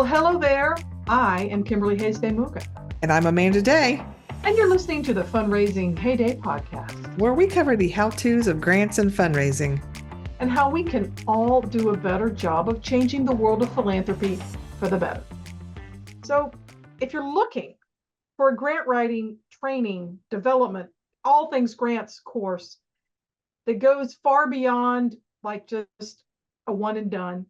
Well, hello there. I am Kimberly Hayes Muka, And I'm Amanda Day, and you're listening to the Fundraising Heyday podcast where we cover the how-tos of grants and fundraising. and how we can all do a better job of changing the world of philanthropy for the better. So, if you're looking for a grant writing, training, development, all things grants course that goes far beyond like just a one and done,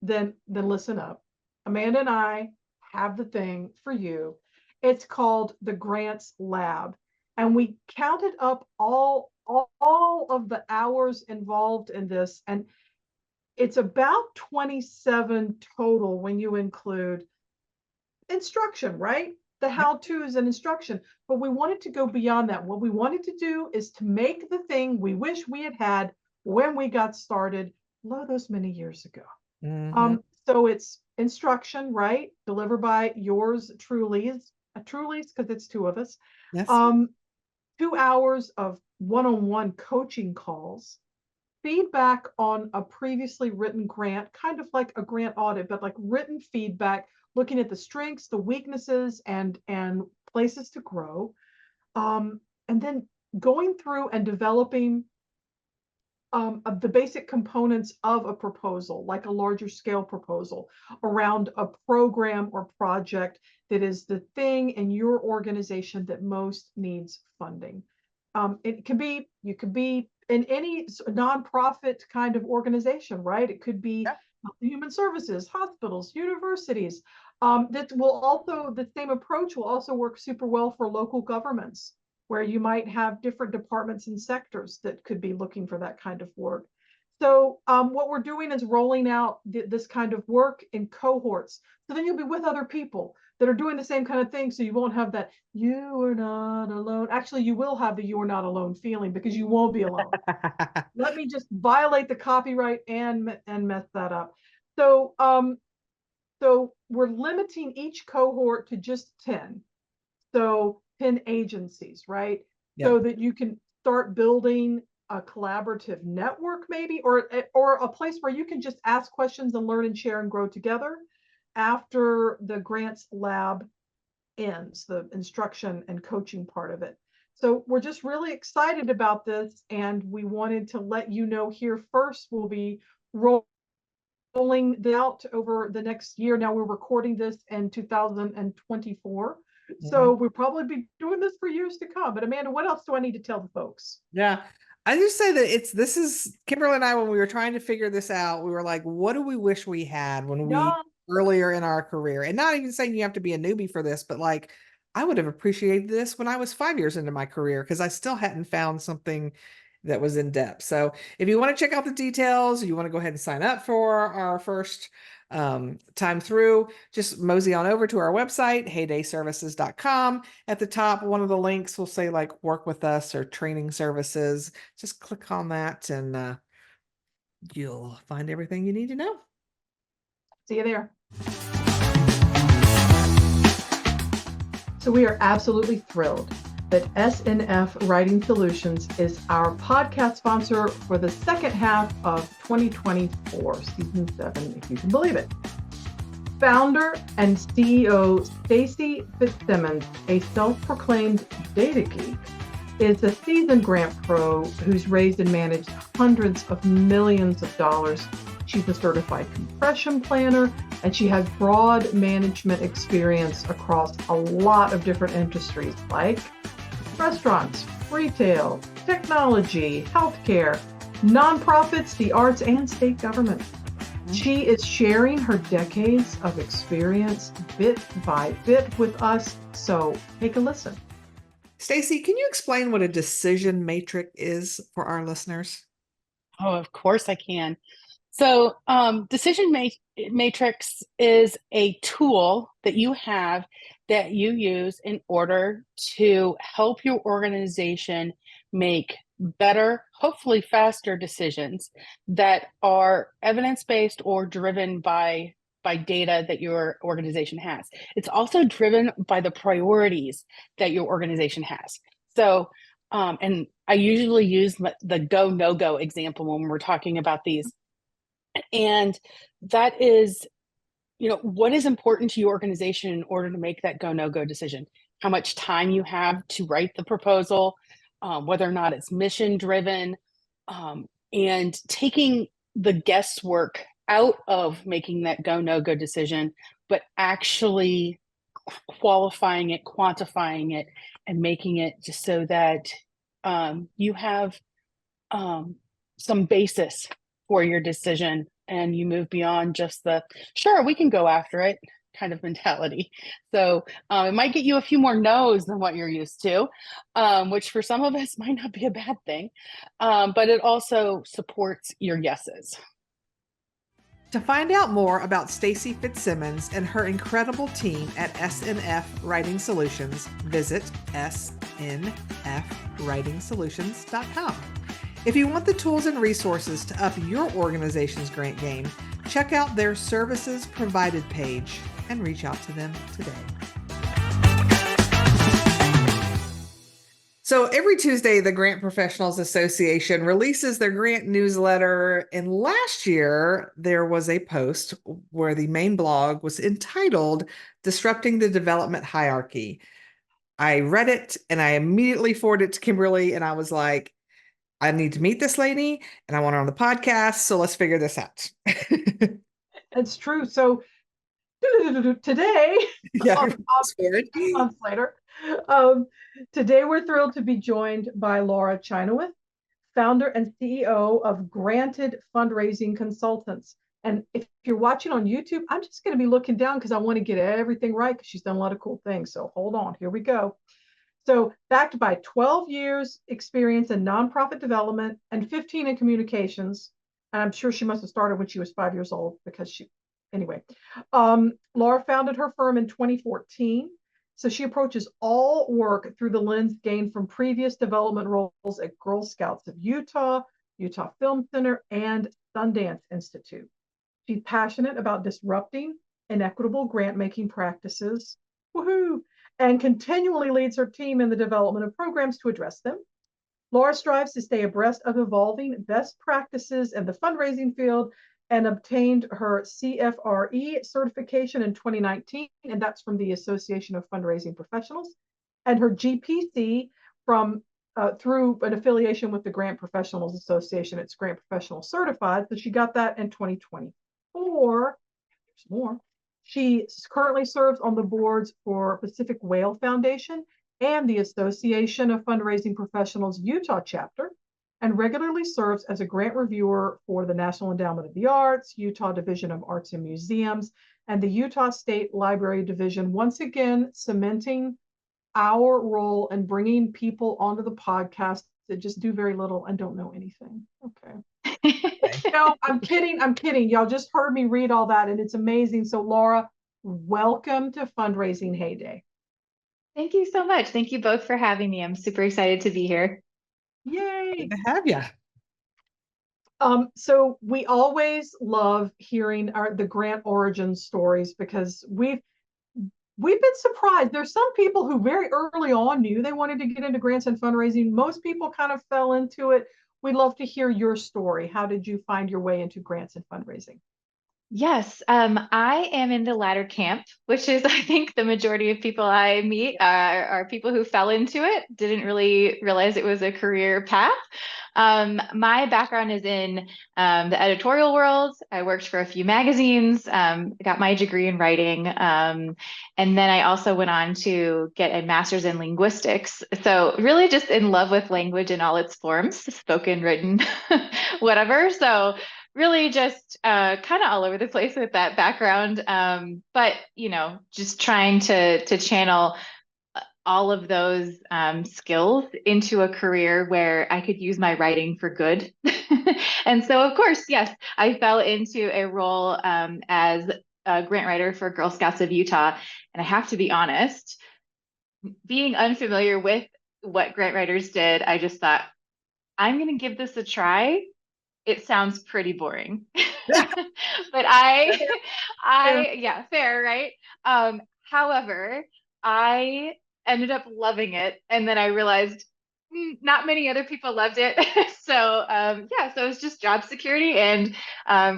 then listen up. Amanda and I have the thing for you. It's called the Grants Lab. And we counted up all of the hours involved in this. And it's about 27 total when you include instruction, right? The Yep. how-tos and instruction. But we wanted to go beyond that. What we wanted to do is to make the thing we wish we had had when we got started, those many years ago. Mm-hmm. So it's instruction, right? Delivered by yours truly's, because it's two of us. Yes. Um, 2 hours of one-on-one coaching calls, feedback on a previously written grant, kind of like a grant audit, but like written feedback, looking at the strengths, the weaknesses, and places to grow. And then going through and developing of the basic components of a proposal, like a larger scale proposal around a program or project that is the thing in your organization that most needs funding. It can be, you could be in any nonprofit kind of organization, right? It could be Yep. human services, hospitals, universities. The same approach will also work super well for local governments, where you might have different departments and sectors that could be looking for that kind of work. So what we're doing is rolling out this kind of work in cohorts. So then you'll be with other people that are doing the same kind of thing. So you won't have that you are not alone. Actually, you will have the you are not alone feeling because you won't be alone. Let me just violate the copyright and mess that up. So so we're limiting each cohort to just 10. So 10 agencies, right? Yep. So that you can start building a collaborative network, maybe, or a place where you can just ask questions and learn and share and grow together after the grants lab ends, the instruction and coaching part of it. So we're just really excited about this, and we wanted to let you know here first. We'll be rolling out over the next year. Now we're recording this in 2024. Mm-hmm. So we'll probably be doing this for years to come. But Amanda, what else do I need to tell the folks? Yeah. I just say that this is Kimberly and I, when we were trying to figure this out, we were like, what do we wish we had when we Yeah, earlier in our career? And not even saying you have to be a newbie for this, but like I would have appreciated this when I was 5 years into my career because I still hadn't found something that was in depth. So if you want to check out the details, you want to go ahead and sign up for our first time through, just mosey on over to our website, heydayservices.com. At the top, one of the links will say like work with us or training services. Just click on that and you'll find everything you need to know. see you there. So we are absolutely thrilled that SNF Writing Solutions is our podcast sponsor for the second half of 2024, season 7, if you can believe it. Founder and CEO Stacy Fitzsimmons, a self-proclaimed data geek, is a seasoned grant pro who's raised and managed hundreds of millions of dollars. She's a certified compression planner, and she has broad management experience across a lot of different industries like restaurants, retail, technology, healthcare, nonprofits, the arts, and state government. She is sharing her decades of experience bit by bit with us, so take a listen. Stacy, can you explain what a decision matrix is for our listeners? Oh, of course I can. So, matrix is a tool that you have that you use in order to help your organization make better, hopefully faster decisions that are evidence-based or driven by data that your organization has. It's also driven by the priorities that your organization has. So, and I usually use the go, no go example when we're talking about these. And that is, what is important to your organization in order to make that go, no go decision? How much time you have to write the proposal, whether or not it's mission driven, and taking the guesswork out of making that go, no go decision, but actually qualifying it, quantifying it, and making it just so that you have some basis for your decision and you move beyond just the sure we can go after it kind of mentality. So it might get you a few more no's than what you're used to, which for some of us might not be a bad thing, but it also supports your yeses. To find out more about Stacy Fitzsimmons and her incredible team at SNF Writing Solutions, visit snfwritingsolutions.com. If you want the tools and resources to up your organization's grant game, check out their services provided page and reach out to them today. So every Tuesday, the Grant Professionals Association releases their grant newsletter. And last year, there was a post where the main blog was entitled Disrupting the Development Hierarchy. I read it and I immediately forwarded it to Kimberly and I was like, I need to meet this lady and I want her on the podcast. So let's figure this out. It's true. So today, Yeah, months later, today we're thrilled to be joined by Laura Chynoweth, founder and CEO of Granted Fundraising Consultants. And if you're watching on YouTube, I'm just going to be looking down because I want to get everything right because she's done a lot of cool things. So hold on, here we go. So backed by 12 years experience in nonprofit development and 15 in communications. And I'm sure she must have started when she was 5 years old because anyway. Laura founded her firm in 2014. So she approaches all work through the lens gained from previous development roles at Girl Scouts of Utah, Utah Film Center, and Sundance Institute. She's passionate about disrupting inequitable grant-making practices. Woohoo! And continually leads her team in the development of programs to address them. Laura strives to stay abreast of evolving best practices in the fundraising field and obtained her CFRE certification in 2019, and that's from the Association of Fundraising Professionals, and her GPC from through an affiliation with the Grant Professionals Association. It's Grant Professional Certified, so she got that in 2024. There's more. She currently serves on the boards for Pacific Whale Foundation and the Association of Fundraising Professionals Utah chapter, and regularly serves as a grant reviewer for the National Endowment of the Arts, Utah Division of Arts and Museums, and the Utah State Library Division, once again cementing our role in bringing people onto the podcast that just do very little and don't know anything. Okay. No, I'm kidding. Y'all just heard me read all that and it's amazing. So Laura, welcome to Fundraising Heyday. Thank you so much. Thank you both for having me. I'm super excited to be here. Yay. Good to have you. So we always love hearing the grant origin stories because we've been surprised. There's some people who very early on knew they wanted to get into grants and fundraising. Most people kind of fell into it. We'd love to hear your story. How did you find your way into grants and fundraising? Yes, I am in the latter camp, which is, I think, the majority of people I meet are people who fell into it, didn't really realize it was a career path. My background is in the editorial world. I worked for a few magazines, got my degree in writing, and then I also went on to get a master's in linguistics. So really just in love with language in all its forms, spoken, written, whatever. So really just kind of all over the place with that background. But, just trying to channel all of those skills into a career where I could use my writing for good. And so, of course, yes, I fell into a role as a grant writer for Girl Scouts of Utah. And I have to be honest, being unfamiliar with what grant writers did, I just thought, I'm going to give this a try. It sounds pretty boring, but yeah, fair, right? However, I ended up loving it. And then I realized not many other people loved it. So, yeah, so it's just job security and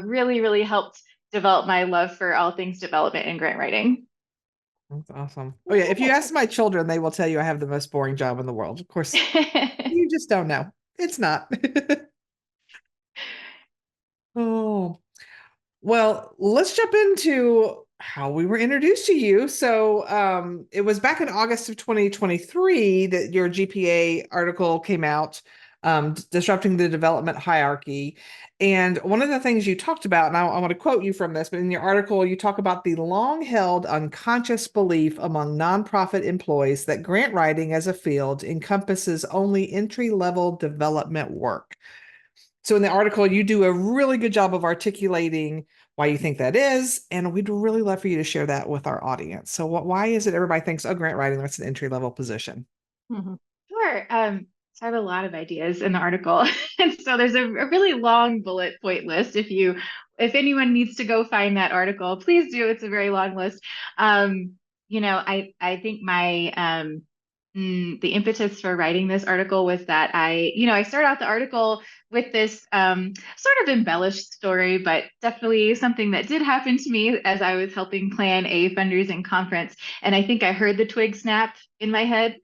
really, really helped developed my love for all things development and grant writing. That's awesome. Oh yeah, if you ask my children, they will tell you I have the most boring job in the world. Of course, you just don't know. It's not. Oh, well, let's jump into how we were introduced to you. So, it was back in August of 2023 that your GPA article came out, Disrupting the Development Hierarchy. And one of the things you talked about, and I want to quote you from this, but in your article, you talk about the long-held unconscious belief among nonprofit employees that grant writing as a field encompasses only entry-level development work. So in the article, you do a really good job of articulating why you think that is, and we'd really love for you to share that with our audience. So why is it everybody thinks, oh, grant writing, that's an entry level position? Mhm. Sure. So I have a lot of ideas in the article. And so there's a really long bullet point list. If anyone needs to go find that article, please do. It's a very long list. I think the impetus for writing this article was that I start out the article with this sort of embellished story, but definitely something that did happen to me as I was helping plan a fundraising conference. And I think I heard the twig snap in my head.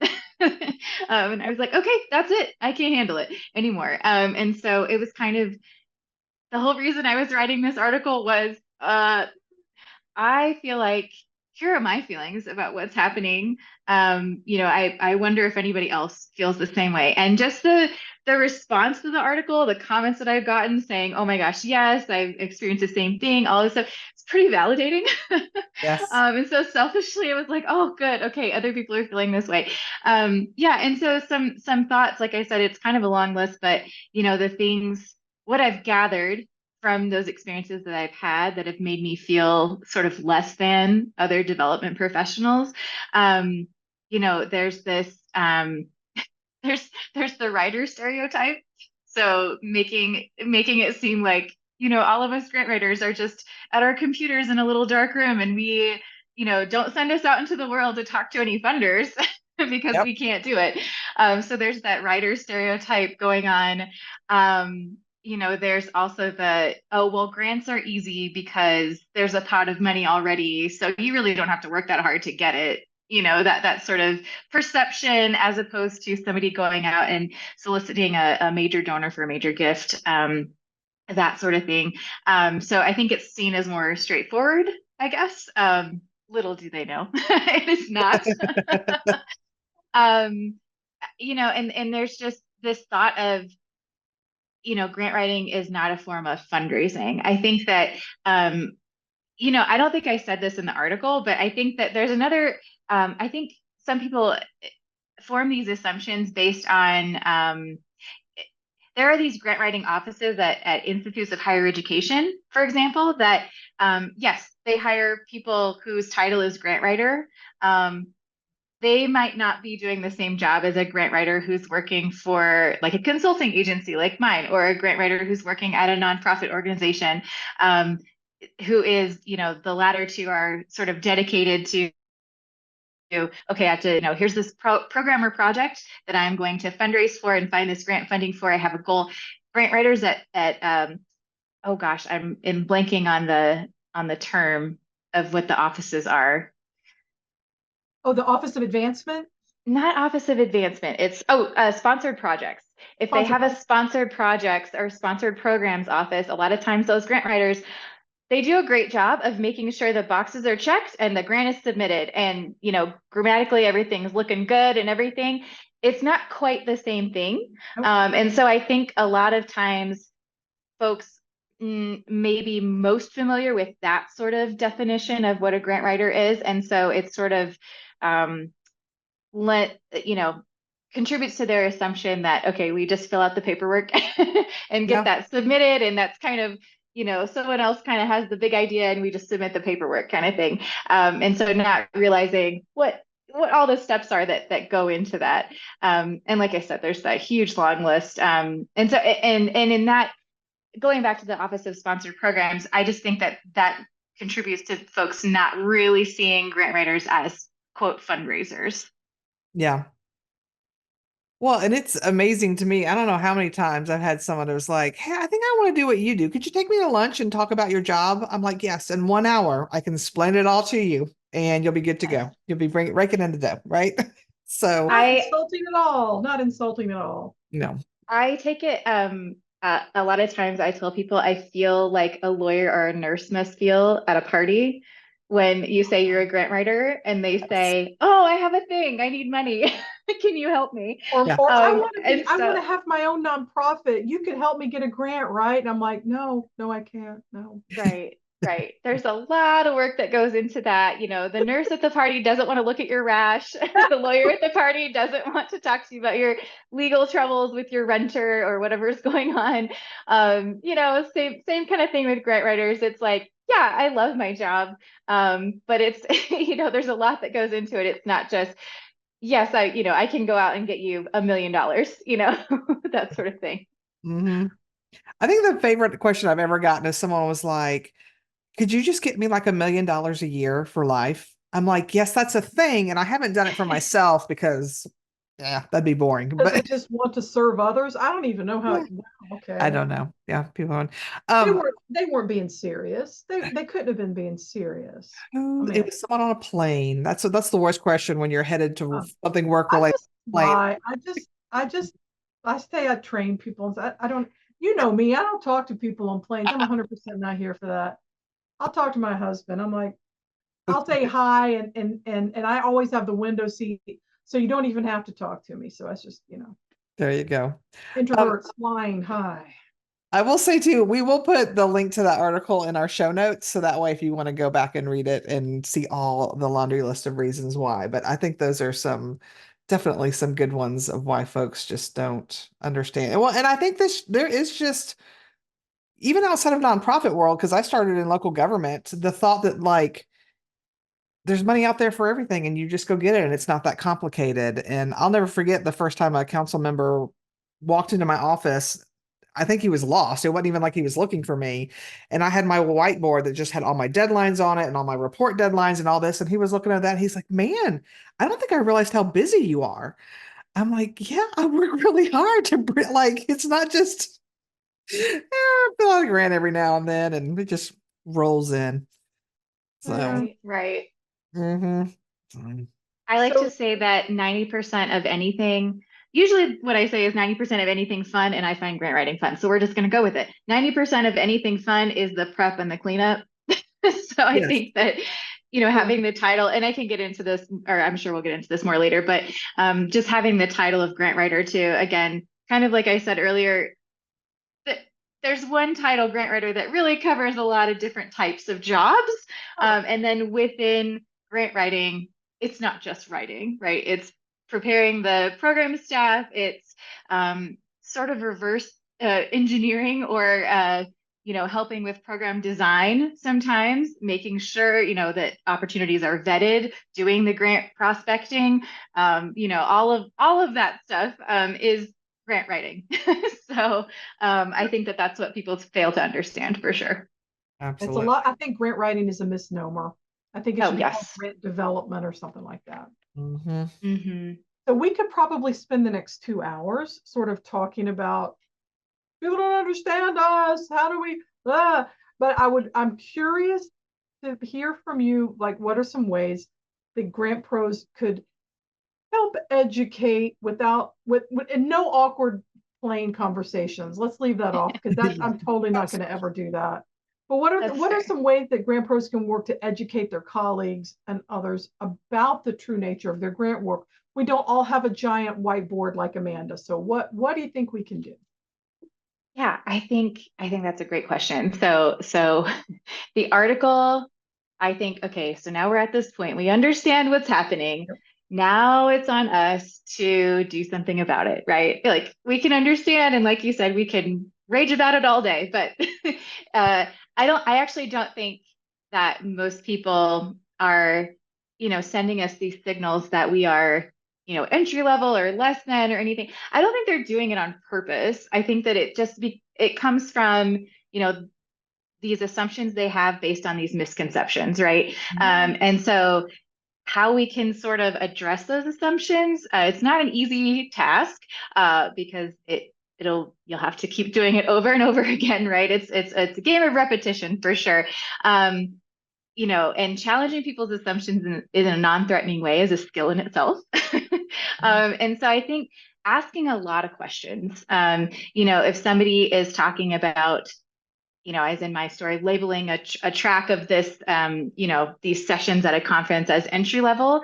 And I was like, okay, that's it. I can't handle it anymore. And so it was kind of the whole reason I was writing this article was I feel like here are my feelings about what's happening. I wonder if anybody else feels the same way. And just the response to the article, the comments that I've gotten saying, "Oh my gosh, yes, I've experienced the same thing," all this stuff, it's pretty validating. Yes. And so selfishly, I was like, "Oh, good, okay, other people are feeling this way." Yeah, and so some thoughts, like I said, it's kind of a long list, but the things what I've gathered from those experiences that I've had that have made me feel sort of less than other development professionals. There's this there's the writer stereotype. So making it seem like, all of us grant writers are just at our computers in a little dark room and don't send us out into the world to talk to any funders because Yep. we can't do it. So there's that writer stereotype going on. There's also oh, well, grants are easy because there's a pot of money already. So you really don't have to work that hard to get it. That sort of perception as opposed to somebody going out and soliciting a major donor for a major gift, that sort of thing. So I think it's seen as more straightforward, I guess. Little do they know, it is not. um, and there's just this thought of, grant writing is not a form of fundraising. I think that, I don't think I said this in the article, but I think that there's another, I think some people form these assumptions based on, there are these grant writing offices at institutes of higher education, for example, that, yes, they hire people whose title is grant writer. They might not be doing the same job as a grant writer who's working for like a consulting agency like mine, or a grant writer who's working at a nonprofit organization, who is, the latter two are sort of dedicated to, okay, I have to, here's this program or project that I'm going to fundraise for and find this grant funding for. I have a goal. Grant writers oh gosh, I'm blanking on the term of what the offices are. Oh, the Office of Advancement? Not Office of Advancement. It's sponsored projects. If they Sponsored have a sponsored projects or sponsored programs office, a lot of times those grant writers, they do a great job of making sure the boxes are checked and the grant is submitted, and grammatically everything's looking good and everything. It's not quite the same thing. Nope. And so I think a lot of times folks may be most familiar with that sort of definition of what a grant writer is, and so it's sort of contributes to their assumption that, okay, we just fill out the paperwork and get Yeah. that submitted, and that's kind of, someone else kind of has the big idea and we just submit the paperwork kind of thing. And so not realizing what all the steps are that go into that. And like I said, there's that huge long list. And so and in that, going back to the Office of Sponsored Programs, I just think that contributes to folks not really seeing grant writers as quote fundraisers. Yeah. Well, and it's amazing to me. I don't know how many times I've had someone who was like, "Hey, I think I want to do what you do. Could you take me to lunch and talk about your job?" I'm like, "Yes, in 1 hour, I can explain it all to you, and you'll be good to go. You'll be raking in the dough, right?" So, Not I insulting at all. Not insulting at all. no. I take it a lot of times I tell people I feel like a lawyer or a nurse must feel at a party when you say you're a grant writer and they Yes. say, "Oh, I have a thing. I need money. Can you help me?" Or Yeah. or I want to be, And I want so to have my own nonprofit. You could help me get a grant, right? And I'm like, no, no, I can't. No. right, right. There's a lot of work that goes into that. The nurse at the party doesn't want to look at your rash. The lawyer at the party doesn't want to talk to you about your legal troubles with your renter or whatever's going on. Same kind of thing with grant writers. It's like, yeah, I love my job. But it's, there's a lot that goes into it. It's not just, yes, I can go out and get you $1 million, that sort of thing. Hmm. I think the favorite question I've ever gotten is someone was like, "Could you just get me like $1 million a year for life?" I'm like, "Yes, that's a thing." And I haven't done it for myself because, yeah, that'd be boring. Does But it just want to serve others? I don't even know how yeah, it, wow, I okay. don't know. Yeah, people don't. They Um, weren't they weren't being serious. They couldn't have been being serious. I it mean, was someone on a plane. That's the worst question when you're headed to something work I related just plane. lie. I say I train people. And I don't, you know me, I don't talk to people on planes. I'm 100% not here for that. I'll talk to my husband. I'm like, I'll say hi, and I always have the window seat, so you don't even have to talk to me. So that's just, There you go. Um, introverts flying high. I will say too, we will put the link to that article in our show notes, so that way if you want to go back and read it and see all the laundry list of reasons why. But I think those are definitely some good ones of why folks just don't understand. Well, and I think there is just, even outside of nonprofit world, because I started in local government, the thought that like there's money out there for everything and you just go get it and it's not that complicated. And I'll never forget the first time a council member walked into my office. I think he was lost. It wasn't even like he was looking for me. And I had my whiteboard that just had all my deadlines on it and all my report deadlines and all this. And he was looking at that. And he's like, "Man, I don't think I realized how busy you are." I'm like, "Yeah, I work really hard to like, it's not just, fill out a grant every now and then and it just rolls in." So, Yeah. Right, right. mhm. I like to So say that 90% of anything, usually what I say is 90% of anything fun, and I find grant writing fun. So we're just going to go with it. 90% of anything fun is the prep and the cleanup. So I Yes. think that, yeah, having the title, and I can get into this, or I'm sure we'll get into this more later, but just having the title of grant writer too, again, kind of like I said earlier, there's one title, grant writer, that really covers a lot of different types of jobs. And then within grant writing, it's not just writing, right? It's preparing the program staff. It's sort of reverse engineering, or helping with program design sometimes, making sure that opportunities are vetted, doing the grant prospecting, all of that stuff is grant writing. So I think that that's what people fail to understand for sure. it's a Absolutely. lot. I think grant writing is a misnomer. I think it Oh, should be called yes. grant development or something like that. Hmm. Hmm. So we could probably spend the next 2 hours sort of talking about, people don't understand us. How do we? But I'm curious to hear from you. Like, what are some ways that grant pros could help educate with and no awkward plain conversations. Let's leave that off, because that I'm totally not going to ever do that. But That's what are fair. some ways that grant pros can work to educate their colleagues and others about the true nature of their grant work? We don't all have a giant whiteboard like Amanda. So what do you think we can do? Yeah, I think that's a great question. So the article, I think, okay, so now we're at this point. We understand what's happening. Now it's on us to do something about it, right? Like, we can understand, and like you said, we can rage about it all day, but I actually don't think that most people are, sending us these signals that we are, entry level or less than or anything. I don't think they're doing it on purpose. I think that it comes from, these assumptions they have based on these misconceptions, right? And so how we can sort of address those assumptions. It's not an easy task because you'll have to keep doing it over and over again, right? It's a game of repetition for sure. And challenging people's assumptions in a non-threatening way is a skill in itself. And so I think asking a lot of questions, if somebody is talking about, as in my story, labeling a track of this, these sessions at a conference as entry level,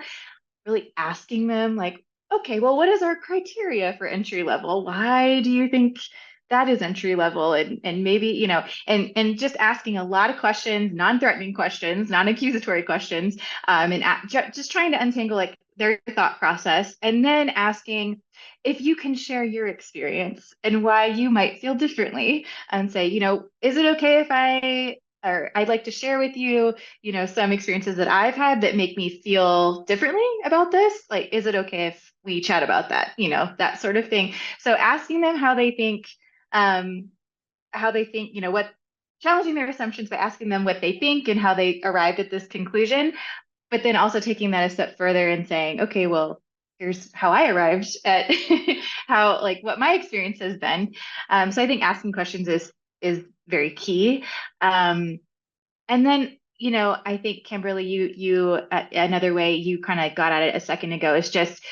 really asking them like, okay, well, what is our criteria for entry level? Why do you think that is entry level? And maybe, and just asking a lot of questions, non-threatening questions, non-accusatory questions, and just trying to untangle like their thought process, and then asking if you can share your experience and why you might feel differently, and say, is it okay if I'd like to share with you, some experiences that I've had that make me feel differently about this. Like, is it okay if we chat about that? That sort of thing. So asking them how they think, what, challenging their assumptions by asking them what they think and how they arrived at this conclusion, but then also taking that a step further and saying, okay, well, here's how I arrived at what my experience has been. So I think asking questions is very key. And then, I think Kimberly, you another way you kind of got at it a second ago is just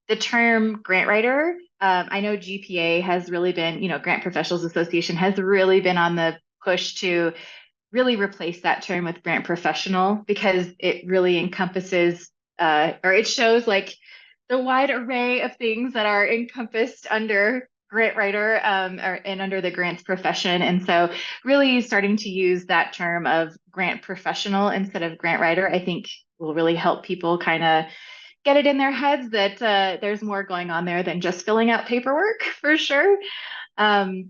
the term grant writer. I know GPA has really been, Grant Professionals Association has really been on the push to really replace that term with grant professional, because it really encompasses or it shows like the wide array of things that are encompassed under grant writer and under the grants profession. And so really starting to use that term of grant professional instead of grant writer, I think will really help people kind of get it in their heads that there's more going on there than just filling out paperwork for sure. And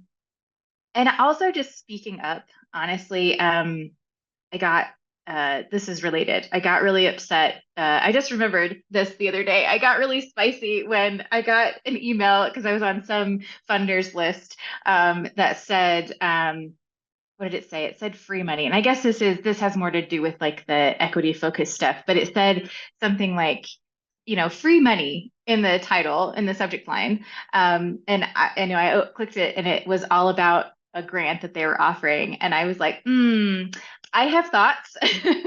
also just speaking up, honestly, I got this is related. I got really upset. I just remembered this the other day. I got really spicy when I got an email because I was on some funders list that said, what did it say? It said free money. And I guess this has more to do with like the equity focused stuff, but it said something like, free money in the title, in the subject line. And I clicked it and it was all about a grant that they were offering. And I was like, I have thoughts. Is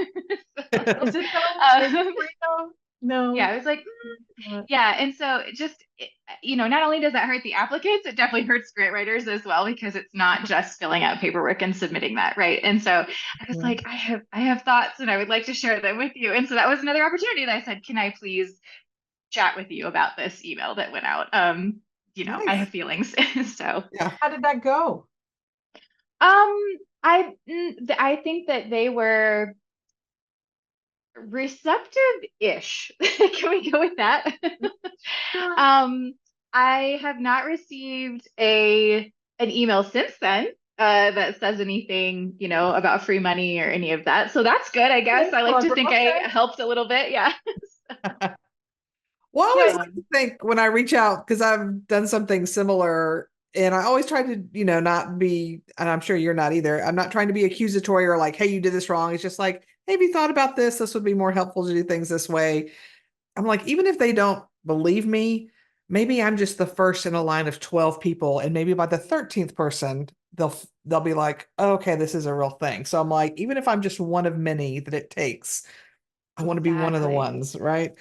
it free though? No. Yeah, I was like, yeah. And so not only does that hurt the applicants, it definitely hurts grant writers as well, because it's not just filling out paperwork and submitting that, right? And so I was like, I have thoughts and I would like to share them with you. And so that was another opportunity that I said, can I please chat with you about this email that went out? Nice. I have feelings. So Yeah. How did that go? I think that they were receptive-ish. Can we go with that? I have not received an email since then that says anything, about free money or any of that. So that's good, I guess. Okay, I like to clever. think Okay. I helped a little bit. Yeah. Well, I always Yeah. like to think when I reach out, because I've done something similar, and I always try to, not be, and I'm sure you're not either. I'm not trying to be accusatory or like, hey, you did this wrong. It's just like, hey, have you thought about this? This would be more helpful to do things this way. I'm like, even if they don't believe me, maybe I'm just the first in a line of 12 people, and maybe by the 13th person, they'll be like, oh, okay, this is a real thing. So I'm like, even if I'm just one of many that it takes, I want to be one of the Exactly. ones, right?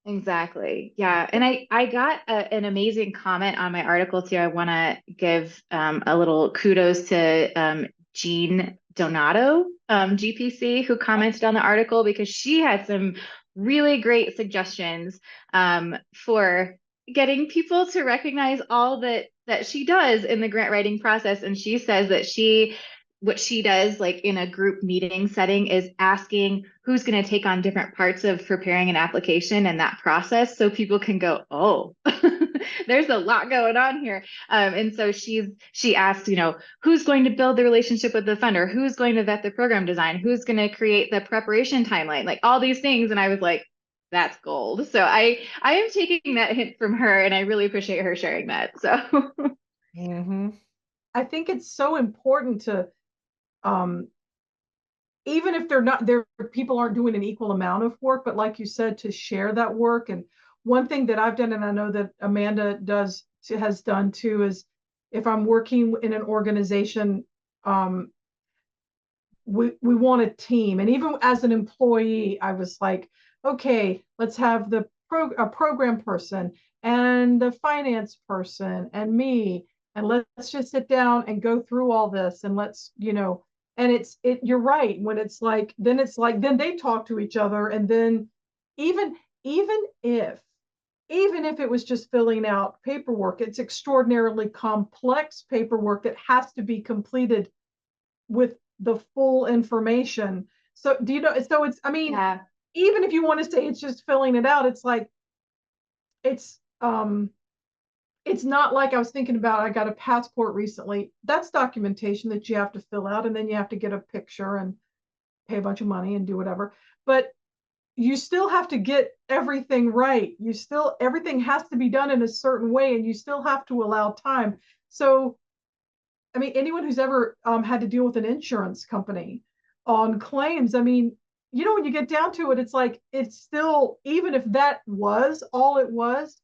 Exactly. Yeah. And I got an amazing comment on my article too. I want to give a little kudos to Jean Donato, GPC, who commented on the article, because she had some really great suggestions for getting people to recognize all that she does in the grant writing process. And she says that what she does like in a group meeting setting is asking who's going to take on different parts of preparing an application and that process, so people can go, oh, there's a lot going on here. And so she asks, who's going to build the relationship with the funder, who's going to vet the program design, who's going to create the preparation timeline, like all these things. And I was like, that's gold. So I am taking that hint from her, and I really appreciate her sharing that. So Mm-hmm. I think it's so important to um, even if they're not there, people aren't doing an equal amount of work, but like you said, to share that work. And one thing that I've done, and I know that Amanda has done too, is if I'm working in an organization, we want a team. And even as an employee, I was like, okay, let's have a program person and the finance person and me, and let's just sit down and go through all this, and let's, and you're right. When it's like, then they talk to each other, and then even even if even if it was just filling out paperwork, it's extraordinarily complex paperwork that has to be completed with the full information. So do you know? So it's, I mean, Yeah. even if you want to say it's just filling it out, it's like it's um it's not like I was thinking about. I got a passport recently. That's documentation that you have to fill out, and then you have to get a picture and pay a bunch of money and do whatever. But you still have to get everything right. Everything has to be done in a certain way, and you still have to allow time. So I mean, anyone who's ever had to deal with an insurance company on claims, I mean, when you get down to it, it's like, it's still, even if that was all it was,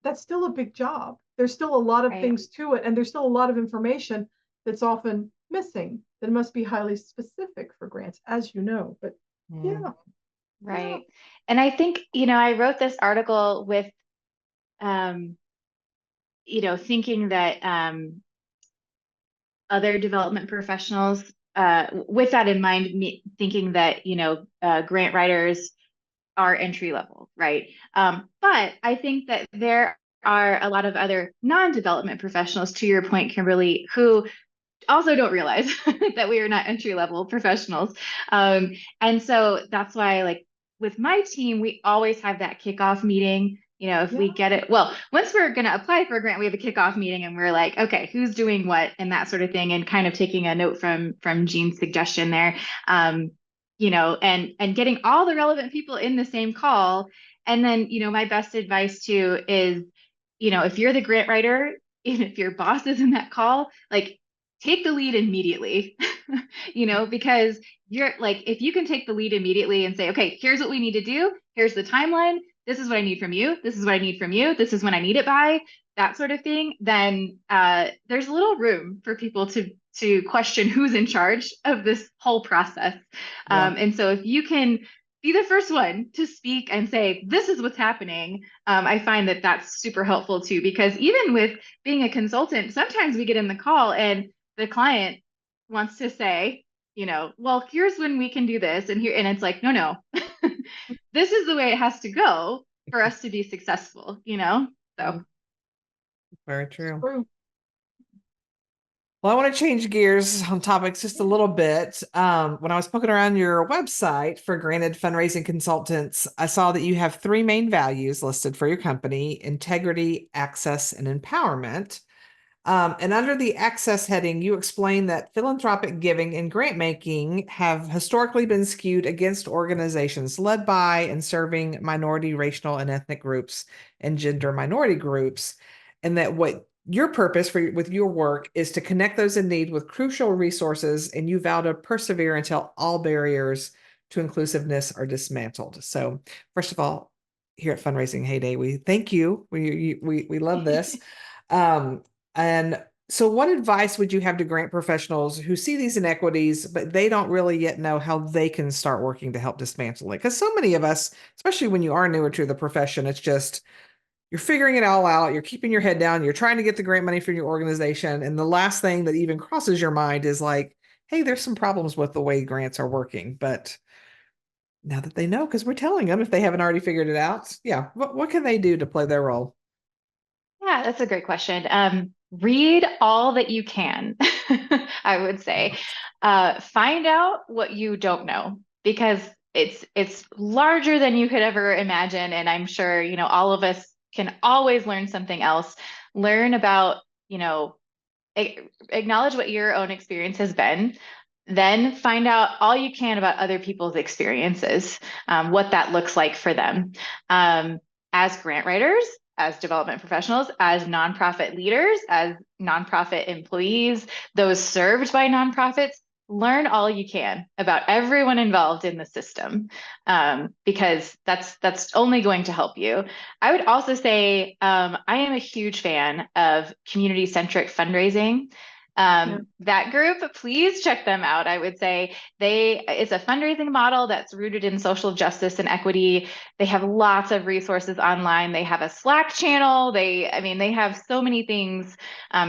that's still a big job. There's still a lot of Right. things to it, and there's still a lot of information that's often missing that must be highly specific for grants, as you know. But yeah, Right. And I think, I wrote this article with, um, thinking that other development professionals, with that in mind, thinking that, grant writers are entry level, right? But I think that there are a lot of other non-development professionals, to your point, Kimberly, who also don't realize that we are not entry level professionals. And so that's why, like, with my team, we always have that kickoff meeting. If we yeah, get it, well, once we're going to apply for a grant, we have a kickoff meeting and we're like, okay, who's doing what and that sort of thing. And kind of taking a note from Jean's suggestion there, and getting all the relevant people in the same call. And then, my best advice too is, if you're the grant writer, even if your boss is in that call, like, take the lead immediately, because you're like, if you can take the lead immediately and say, okay, here's what we need to do. Here's the timeline. This is what I need from you. This is what I need from you. This is when I need it by, that sort of thing. Then there's little room for people to question who's in charge of this whole process. Yeah. And so if you can be the first one to speak and say, this is what's happening, I find that that's super helpful too, because even with being a consultant, sometimes we get in the call and the client wants to say, well, here's when we can do this. And it's like, no, this is the way it has to go for us to be successful, So Very true. true. Well, I want to change gears on topics just a little bit. When I was poking around your website for granted fundraising consultants, I saw that you have three main values listed for your company: integrity, access, and empowerment. And under the access heading, you explain that philanthropic giving and grant making have historically been skewed against organizations led by and serving minority, racial, and ethnic groups and gender minority groups, and that what your purpose with your work is to connect those in need with crucial resources, and you vow to persevere until all barriers to inclusiveness are dismantled. So, first of all, here at Fundraising Heyday, we thank you. We love this. And so, what advice would you have to grant professionals who see these inequities, but they don't really yet know how they can start working to help dismantle it? Because so many of us, especially when you are newer to the profession, it's just you're figuring it all out. You're keeping your head down. You're trying to get the grant money for your organization. And the last thing that even crosses your mind is like, hey, there's some problems with the way grants are working. But now that they know, because we're telling them if they haven't already figured it out, yeah, what can they do to play their role? Yeah, that's a great question. Read all that you can, I would say. Find out what you don't know, because it's larger than you could ever imagine. And I'm sure, all of us can always learn something else. Learn about, acknowledge what your own experience has been, then find out all you can about other people's experiences, what that looks like for them. As grant writers, as development professionals, as nonprofit leaders, as nonprofit employees, those served by nonprofits, learn all you can about everyone involved in the system, because that's only going to help you. I would also say I am a huge fan of community-centric fundraising. That group, please check them out. I would say it's a fundraising model that's rooted in social justice and equity. They have lots of resources online. They have a Slack channel. I mean, they have so many things,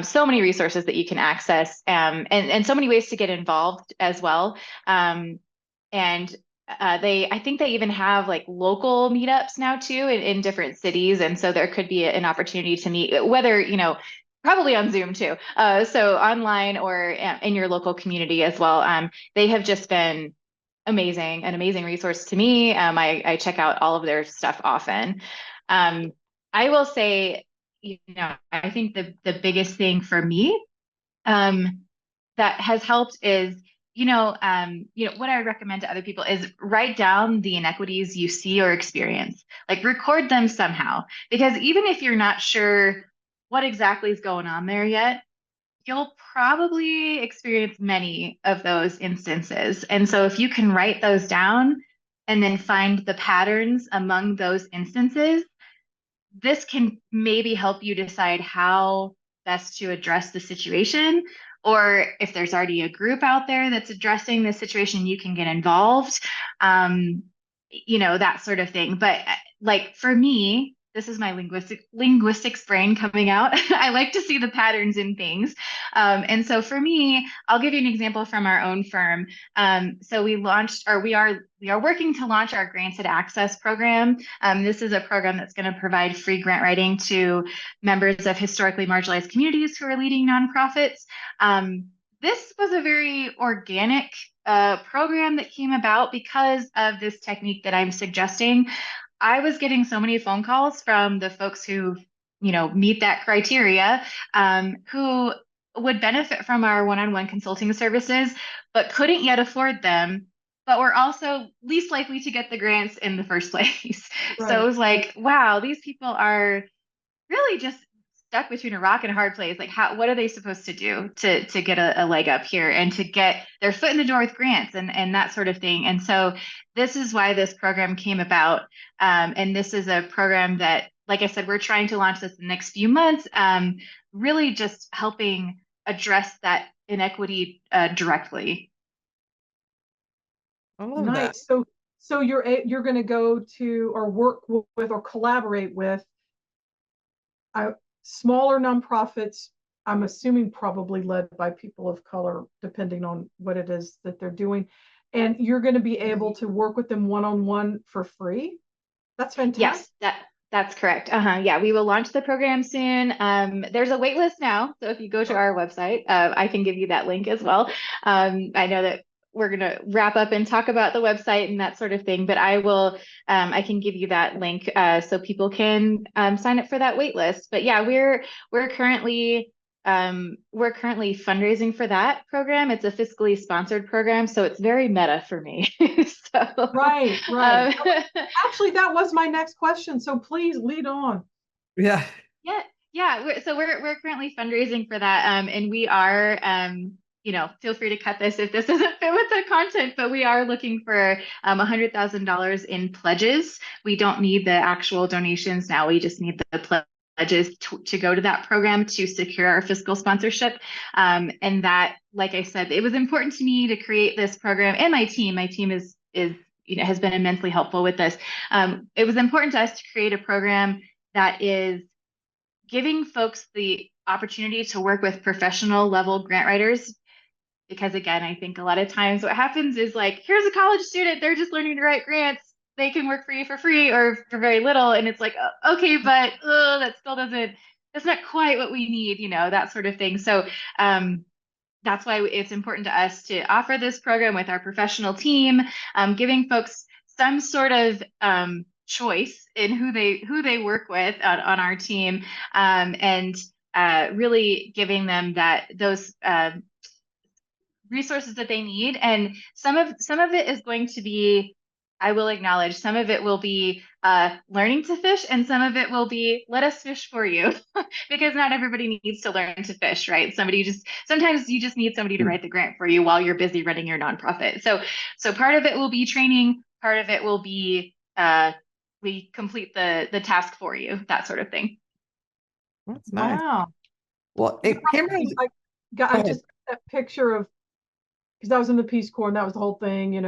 so many resources that you can access, and so many ways to get involved as well. And I think they even have like local meetups now too in different cities, and so there could be an opportunity to meet, whether probably on Zoom too. So online or in your local community as well. They have just been amazing, an amazing resource to me. I check out all of their stuff often. I will say, I think the biggest thing for me that has helped is, what I would recommend to other people is write down the inequities you see or experience, like record them somehow, because even if you're not sure what exactly is going on there yet, you'll probably experience many of those instances. And so if you can write those down and then find the patterns among those instances, this can maybe help you decide how best to address the situation. Or if there's already a group out there that's addressing the situation, you can get involved, that sort of thing. But like for me, this is my linguistics brain coming out. I like to see the patterns in things. And so for me, I'll give you an example from our own firm. So we are working to launch our Granted Access program. This is a program that's going to provide free grant writing to members of historically marginalized communities who are leading nonprofits. This was a very organic program that came about because of this technique that I'm suggesting. I was getting so many phone calls from the folks who, meet that criteria, who would benefit from our one-on-one consulting services, but couldn't yet afford them, but were also least likely to get the grants in the first place. Right. So it was like, wow, these people are really just stuck between a rock and a hard place. Like, what are they supposed to do to get a leg up here and to get their foot in the door with grants and that sort of thing? And so this is why this program came about. And this is a program that, like I said, we're trying to launch this in the next few months, really just helping address that inequity directly. I love that. Nice. So you're going to go to or work with or collaborate with smaller nonprofits, I'm assuming probably led by people of color, depending on what it is that they're doing. And you're going to be able to work with them one-on-one for free. That's fantastic. Yes, that's correct. Yeah, we will launch the program soon. There's a wait list now. So if you go to our website, I can give you that link as well. I know that we're going to wrap up and talk about the website and that sort of thing, but I can give you that link so people can sign up for that wait list. But yeah, we're currently fundraising for that program. It's a fiscally sponsored program, so it's very meta for me. So, Right. Actually, that was my next question. So please lead on. Yeah. Yeah. We're currently fundraising for that, and we are, feel free to cut this if this doesn't fit with the content, but we are looking for $100,000 in pledges. We don't need the actual donations now. We just need the pledges to go to that program to secure our fiscal sponsorship. And that, like I said, it was important to me to create this program, and my team is has been immensely helpful with this. It was important to us to create a program that is giving folks the opportunity to work with professional level grant writers. Because again, I think a lot of times what happens is like, here's a college student, they're just learning to write grants. They can work for you for free or for very little. And it's like, okay, but that still that's not quite what we need, that sort of thing. So that's why it's important to us to offer this program with our professional team, giving folks some sort of choice in who they work with on our team, and really giving them those resources that they need. And some of it is going to be I will acknowledge some of it will be learning to fish, and some of it will be let us fish for you, because not everybody needs to learn to fish, right? Sometimes you just need somebody to write the grant for you while you're busy running your nonprofit. So part of it will be training, part of it will be we complete the task for you, that sort of thing. That's nice. Wow. Well, Kimberly, I just that picture of, because I was in the Peace Corps and that was the whole thing,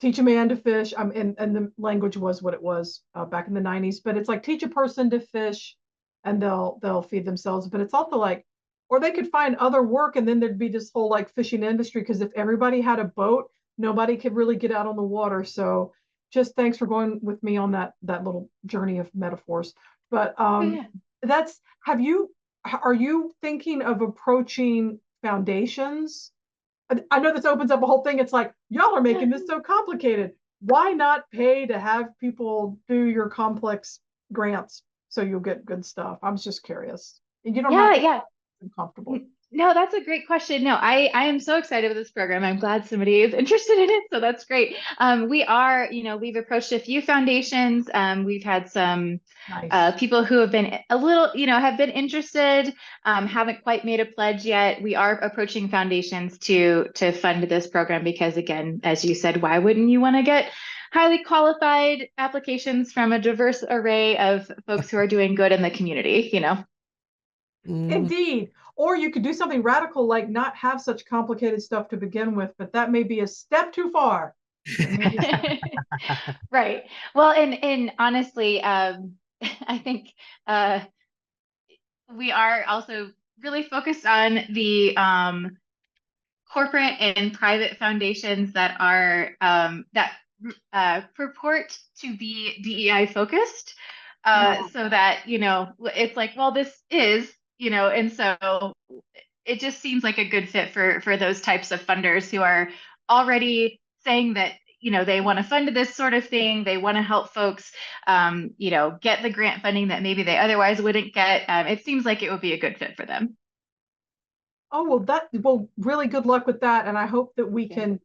teach a man to fish. And the language was what it was back in the 90s. But it's like teach a person to fish, and they'll feed themselves. But it's also like, or they could find other work, and then there'd be this whole like fishing industry. Because if everybody had a boat, nobody could really get out on the water. So just thanks for going with me on that little journey of metaphors. But Yeah. that's are you thinking of approaching foundations? I know this opens up a whole thing. It's like, y'all are making this so complicated. Why not pay to have people do your complex grants so you'll get good stuff? I was just curious. And you don't have to Yeah. be comfortable. No, that's a great question. No, I am so excited with this program. I'm glad somebody is interested in it. So that's great. We've approached a few foundations. We've had some Nice. people who have been a little, have been interested, haven't quite made a pledge yet. We are approaching foundations to fund this program because, again, as you said, why wouldn't you want to get highly qualified applications from a diverse array of folks who are doing good in the community, Indeed. Or you could do something radical like not have such complicated stuff to begin with, but that may be a step too far. Right. Well, and honestly, I think we are also really focused on the corporate and private foundations that are that purport to be DEI focused, so that it's like, well, this is, and so it just seems like a good fit for those types of funders who are already saying that they want to fund this sort of thing. They want to help folks, get the grant funding that maybe they otherwise wouldn't get. It seems like it would be a good fit for them. Oh, well, really good luck with that. And I hope that we Yeah. can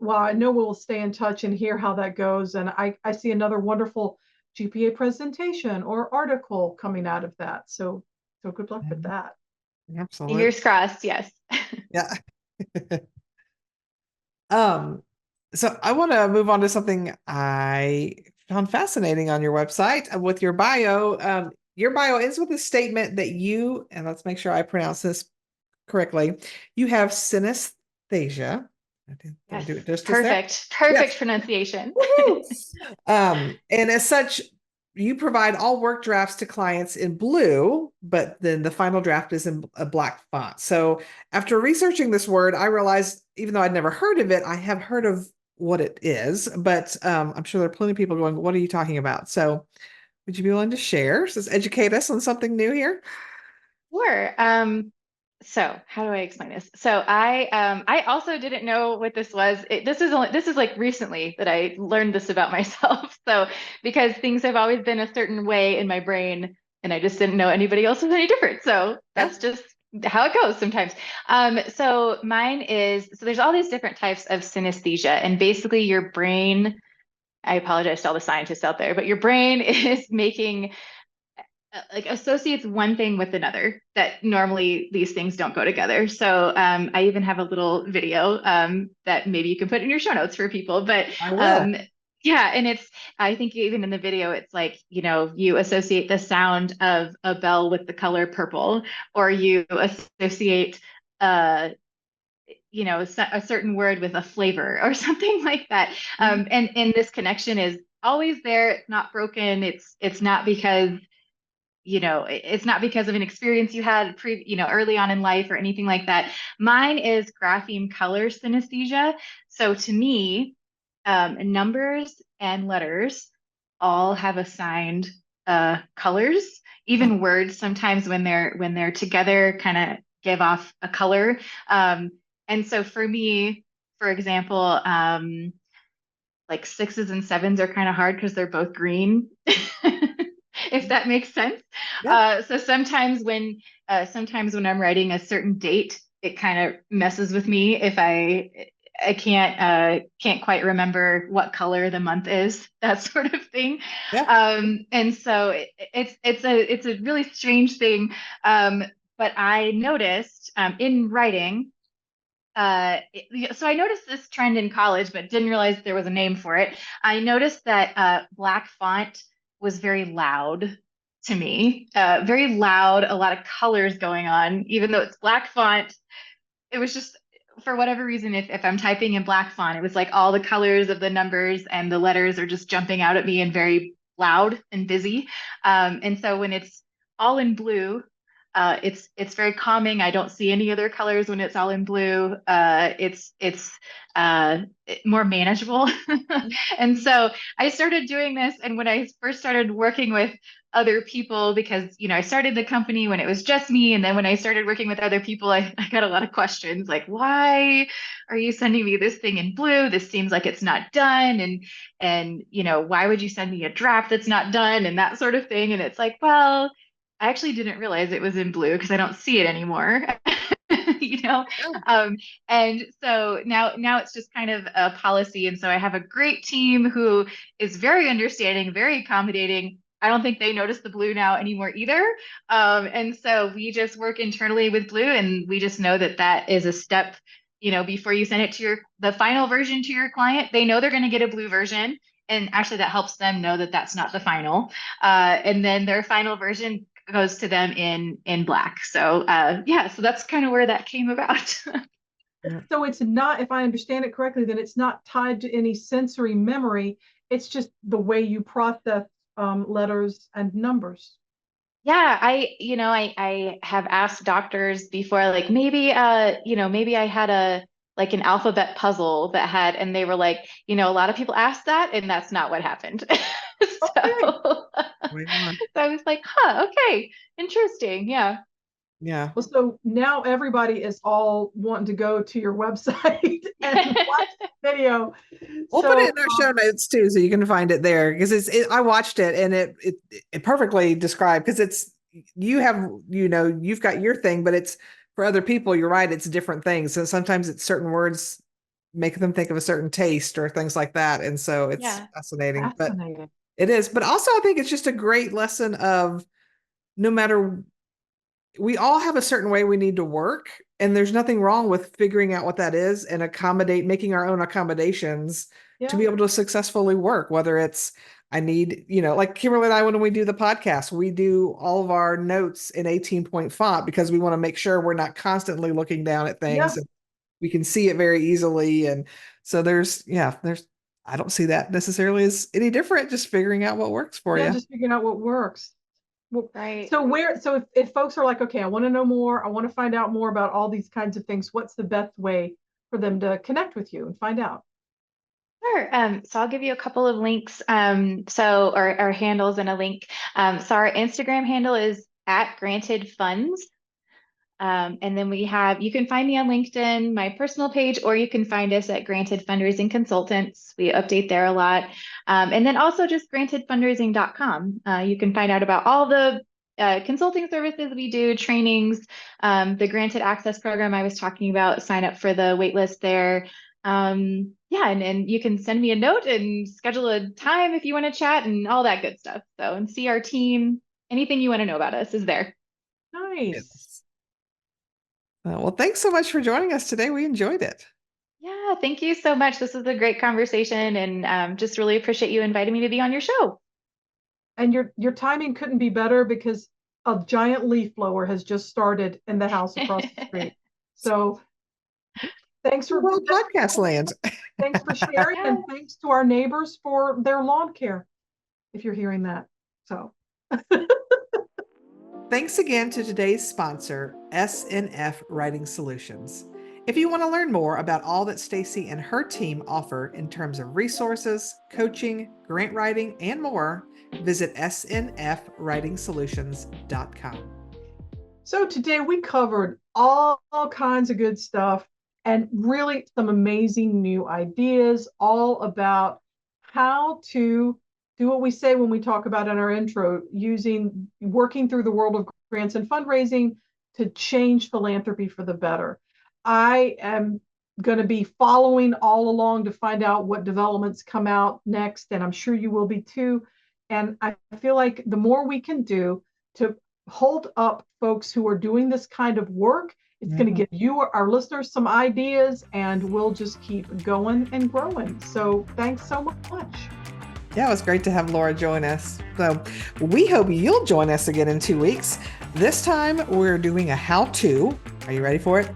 I know we'll stay in touch and hear how that goes. And I see another wonderful GPA presentation or article coming out of that. So good luck with that. Absolutely. Fingers crossed. Yes. Yeah. So I want to move on to something I found fascinating on your website with your bio. Your bio ends with a statement that you, and let's make sure I pronounce this correctly, you have synesthesia. Did I do it justice there? Perfect Yes. pronunciation. And as such, you provide all work drafts to clients in blue, but then the final draft is in a black font. So after researching this word, I realized, even though I'd never heard of it, I have heard of what it is, but I'm sure there are plenty of people going, what are you talking about? So would you be willing to share? Just educate us on something new here? Sure. So how do I explain this? So I also didn't know what this was. This is like recently that I learned this about myself. So because things have always been a certain way in my brain, and I just didn't know anybody else was any different. So that's just how it goes sometimes. So there's all these different types of synesthesia, and basically your brain. I apologize to all the scientists out there, but your brain is making like associates one thing with another that normally these things don't go together. So I even have a little video that maybe you can put in your show notes for people. But I will. yeah, and I think even in the video, it's like, you associate the sound of a bell with the color purple, or you associate a certain word with a flavor or something like that. And this connection is always there. It's not broken. It's not because it's not because of an experience you had early on in life or anything like that. Mine is grapheme color synesthesia. So to me, numbers and letters all have assigned colors. Even words sometimes when they're together kind of give off a color. And so for me, for example, like sixes and sevens are kind of hard because they're both green. If that makes sense. Yeah. So sometimes when I'm writing a certain date, it kind of messes with me if I can't quite remember what color the month is, that sort of thing. Yeah. And so it's a really strange thing. But I noticed in writing, so I noticed this trend in college, but didn't realize there was a name for it. I noticed that black font was very loud to me, very loud, a lot of colors going on, even though it's black font. It was just, for whatever reason, if I'm typing in black font, it was like all the colors of the numbers and the letters are just jumping out at me and very loud and busy. And so when it's all in blue, it's very calming. I don't see any other colors when it's all in blue. It's more manageable. And so I started doing this, and when I first started working with other people, because I started the company when it was just me, and then when I started working with other people, I got a lot of questions like, why are you sending me this thing in blue? This seems like it's not done. And why would you send me a draft that's not done, and that sort of thing. And it's like, well, I actually didn't realize it was in blue because I don't see it anymore. you know Yeah. and so now it's just kind of a policy, and so I have a great team who is very understanding, very accommodating. I don't think they notice the blue now anymore either. And so we just work internally with blue, and we just know that that is a step, before you send it to the final version to your client. They know they're going to get a blue version, and actually that helps them know that that's not the final. And then their final version goes to them in black. So yeah, so that's kind of where that came about. So it's not, if I understand it correctly, then it's not tied to any sensory memory. It's just the way you process letters and numbers. Yeah, I have asked doctors before, like maybe maybe I had an alphabet puzzle that had, and they were like, a lot of people ask that, and that's not what happened. Okay. So, Right on. so I was like, huh, okay, interesting. Yeah. Yeah. Well, so now everybody is all wanting to go to your website and watch the video. We'll put it So in our show notes too, so you can find it there, because I watched it, and it perfectly described, because you've got your thing, but it's for other people. You're right, it's different things. So sometimes it's certain words make them think of a certain taste or things like that, and so it's Yeah. fascinating. But fascinating. it is. But also, I think it's just a great lesson of, no matter, we all have a certain way we need to work, and there's nothing wrong with figuring out what that is and making our own accommodations to Yeah. be able to successfully work. Whether it's, I need, like Kimberly and I, when we do the podcast, we do all of our notes in 18-point font, because we want to make sure we're not constantly looking down at things, Yeah. and we can see it very easily. And so I don't see that necessarily as any different, just figuring out what works for Yeah. you. Just figuring out what works. Well, Right. so if folks are like, okay, I want to know more, I want to find out more about all these kinds of things, what's the best way for them to connect with you and find out? Sure. So I'll give you a couple of links. Or handles and a link. So our Instagram handle is at Granted Funds. And then you can find me on LinkedIn, my personal page, or you can find us at Granted Fundraising Consultants. We update there a lot. And then also just grantedfundraising.com. You can find out about all the consulting services we do, trainings, the Granted Access program I was talking about. Sign up for the waitlist there. Yeah, and you can send me a note and schedule a time if you want to chat and all that good stuff. So, and see our team. Anything you want to know about us is there. Nice. Yes. Well, thanks so much for joining us today. We enjoyed it. Yeah, thank you so much. This was a great conversation, and just really appreciate you inviting me to be on your show. And your timing couldn't be better because a giant leaf blower has just started in the house across the street. So thanks for Well, podcast land. thanks for sharing, Yeah. and thanks to our neighbors for their lawn care, if you're hearing that. So Thanks again to today's sponsor, SNF Writing Solutions. If you want to learn more about all that Stacy and her team offer in terms of resources, coaching, grant writing, and more, visit snfwritingsolutions.com. So today we covered all kinds of good stuff and really some amazing new ideas, all about how to do what we say when we talk about in our intro, working through the world of grants and fundraising to change philanthropy for the better. I am going to be following all along to find out what developments come out next, and I'm sure you will be too. And I feel like the more we can do to hold up folks who are doing this kind of work, it's going to give you, our listeners, some ideas, and we'll just keep going and growing. So thanks so much. Yeah, it was great to have Laura join us. So we hope you'll join us again in 2 weeks. This time we're doing a how-to. Are you ready for it?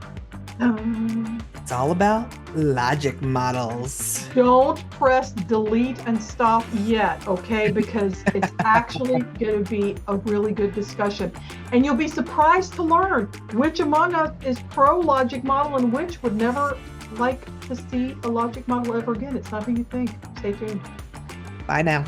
It's all about logic models. Don't press delete and stop yet, okay? Because it's actually going to be a really good discussion. And you'll be surprised to learn which among us is pro logic model and which would never like to see a logic model ever again. It's nothing you think. Stay tuned. Bye now.